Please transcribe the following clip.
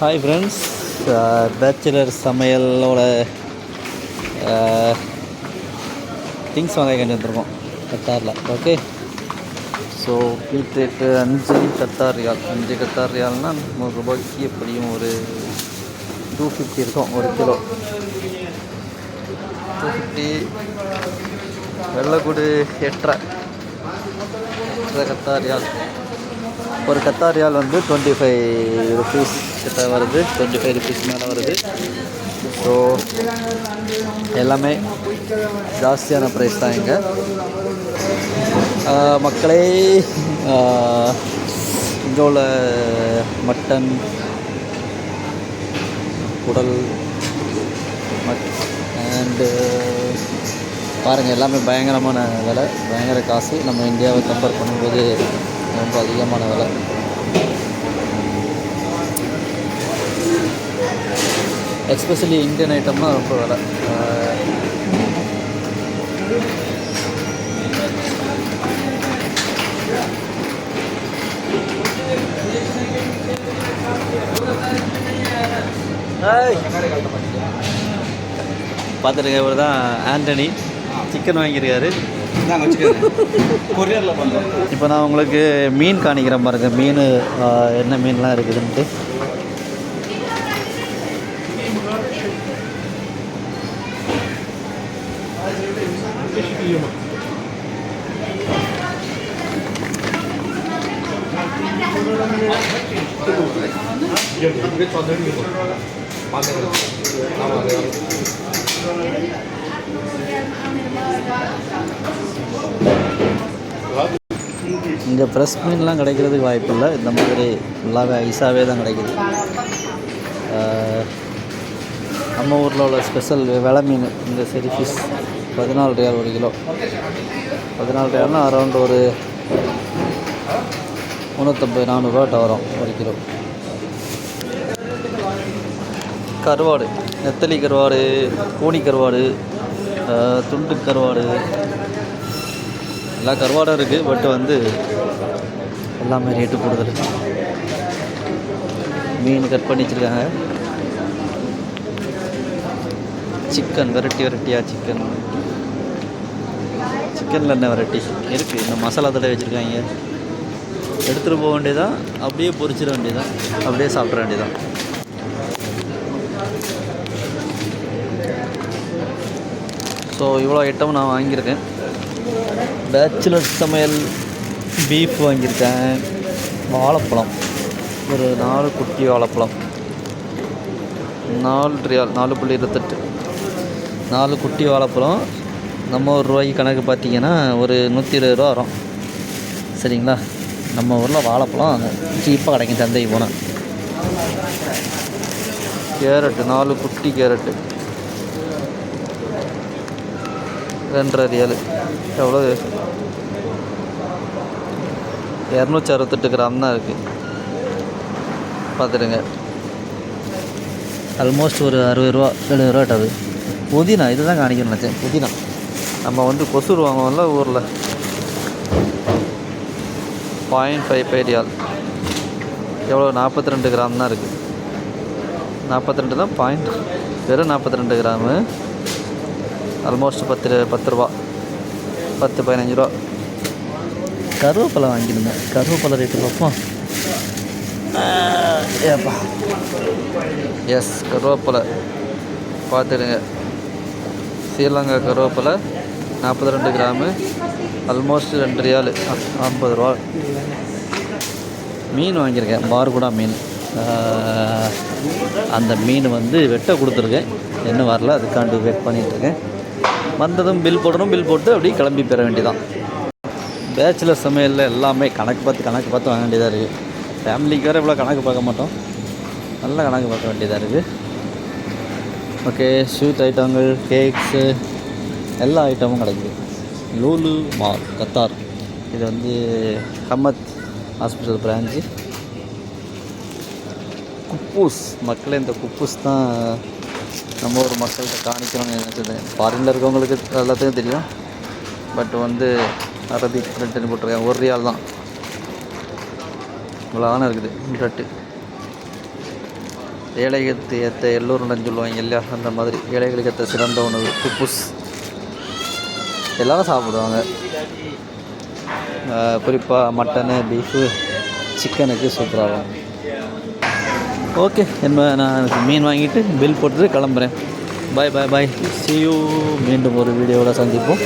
Hi friends, bachelor சமையலோட things வாங்க கொண்டு வந்துருக்கோம் கத்தாரில். ஓகே, ஸோ பீட்ரேட்டு 5 கத்தார் ரியால். 5 கத்தார் ரியால்னால் 100 ரூபாய்க்கு எப்படியும் ஒரு 250 இருக்கும் ஒரு கிலோ. 250. வெள்ளைக்கூடு 8.5 கத்தார் ரியால். ஒரு கத்தார் ரியால் வந்து 25 ருபீஸ் கிட்ட வருது, 25 ருபீஸ் மேலே வருது. ஸோ எல்லாமே ஜாஸ்தியான ப்ரைஸ் தான் இங்கே. மக்களே, இங்கே உள்ள மட்டன், குடல் அண்டு பாருங்கள், எல்லாமே பயங்கரமான விலை, பயங்கர காசு. நம்ம இந்தியாவை கம்பேர் பண்ணும்போது ரொம்ப அதிகமான விலை. எஸ்பெஷலி இந்தியன் ஐட்டம்னால் ரொம்ப விலை. பார்த்துருங்க, இவர் தான் ஆண்டனி. சிக்கன் வாங்கியிருக்காரு. இப்போ நான் உங்களுக்கு மீன் காணிக்கிறேன் பாருங்கள். மீன் என்ன மீன்லாம் இருக்குதுன்ட்டு. இங்கே ஃப்ரெஷ் மீன்லாம் கிடைக்கிறதுக்கு வாய்ப்பு இல்லை. இந்த மாதிரி ஃபுல்லாகவே ஐஸாகவே தான் கிடைக்குது. நம்ம ஊரில் உள்ள ஸ்பெஷல் விலை மீன் இந்த சரி ஃபிஷ் 14 ரியால் ஒரு கிலோ. 14 ரியால்னால் அரௌண்ட் ஒரு 350-400 ரூபாட்ட வரும் ஒரு கிலோ. கருவாடு, நெத்தலி கருவாடு, கூனி கருவாடு, துண்டு கருவாடு, எல்லா கருவாடும் இருக்குது. பட் வந்து எல்லாமே ரேட்டு கூடுதல். மீன் கட் பண்ணி வச்சுருக்காங்க. சிக்கன் வெரைட்டியாக சிக்கனில் என்ன வெரைட்டி இருக்குது? இந்த மசாலா தடவை வச்சுருக்காங்க. எடுத்துகிட்டு போக வேண்டியதான், அப்படியே பொரிச்சிட வேண்டியதான், அப்படியே சாப்பிட்ற வேண்டியதான். ஸோ இவ்வளோ ஐட்டம் நான் வாங்கியிருக்கேன். பேச்சுலர் சமையல் பீஃப் வாங்கியிருக்கேன். வாழைப்பழம் ஒரு 4 குட்டி வாழைப்பழம் 4 ரியால், 4.28. 4 குட்டி வாழைப்பழம் நம்ம ரூபாய்க்கு கணக்கு பார்த்திங்கன்னா ஒரு 120 ரூபா வரும். சரிங்களா? நம்ம ஊரில் வாழைப்பழம் சீப்பாக கிடைக்கும் சந்தைக்கு போனால். கேரட்டு 4 குட்டி கேரட்டு 2.5 ரியால். எவ்வளோ? 268 கிராம் தான் இருக்குது. பார்த்துடுங்க, ஆல்மோஸ்ட் ஒரு 60 ரூபா 70 ரூபா ஆகுது. புதினா இது தான் காணிக்கணும்னு நினச்சேன். புதினா நம்ம வந்து கொசூர் வாங்குவோம்ல ஊரில். 0.55 ரியால். எவ்வளோ? 42 கிராம் தான் இருக்குது. 42 தான் பாயிண்ட், வெறும் 42 கிராமு. ஆல்மோஸ்ட் 10 ரூபா, 10-15 ரூபா. கருவேப்பிலை வாங்கியிருந்தேன். கருவேப்பிலை ரேட்டு பார்ப்போம். ஏப்பா, எஸ், கருவேப்பிலை பார்த்துடுங்க. ஸ்ரீலங்கா கருவேப்பிலை 42 கிராமு, ஆல்மோஸ்ட் 2 ரியால், 50 ரூபா. மீன் வாங்கியிருக்கேன், பார்குடா மீன். அந்த மீன் வந்து வெட்ட கொடுத்துருக்கேன், இன்னும் வரல. அதுக்காண்டி வெயிட் பண்ணிகிட்ருக்கேன். வந்ததும் பில் போடணும். பில் போட்டு அப்படியே கிளம்பி பெற வேண்டியதான். பேச்சுலர் சமையலில் எல்லாமே கணக்கு பார்த்து வாங்க வேண்டியதாக இருக்குது. ஃபேமிலிக்கு வேறு இவ்வளோ கணக்கு பார்க்க மாட்டோம், நல்லா கணக்கு பார்க்க வேண்டியதாக இருக்குது. ஓகே, ஸ்வீட் ஐட்டங்கள், கேக்ஸு, எல்லா ஐட்டமும் கிடைக்குது. Lulu mall Qatar. இது வந்து ஹமத் ஹாஸ்பிட்டல் பிரான்ச்சு. குப்பூஸ் மக்களே, இந்த குப்பூஸ் தான் நம்ம ஒரு மக்கள்கிட்ட காணிக்கணும்னு நினச்சது. ஃபாரினில் இருக்கவங்களுக்கு எல்லாத்துக்கும் தெரியும். பட் வந்து அரபிக் பிரிண்ட்னு போட்டிருக்கேன். 1 ரியால் தான். இவ்வளோ தானே இருக்குது ப்ரெட்டு. ஏழைகளுக்கு ஏற்ற எல்லோரும் சொல்லுவாங்க இல்லையா, அந்த மாதிரி ஏழைகளுக்கு ஏற்ற சிறந்த உணவு குப்பூஸ். எல்லோரும் சாப்பிடுவாங்க. குறிப்பாக மட்டனு, பீஃபு, சிக்கனுக்கு சூப்பராகும். ஓகே, நான் மீன் வாங்கிட்டு பில் போட்டுட்டு கிளம்புறேன். பாய் பாய் பாய், see you. மீண்டும் ஒரு வீடியோவில் சந்திப்போம்.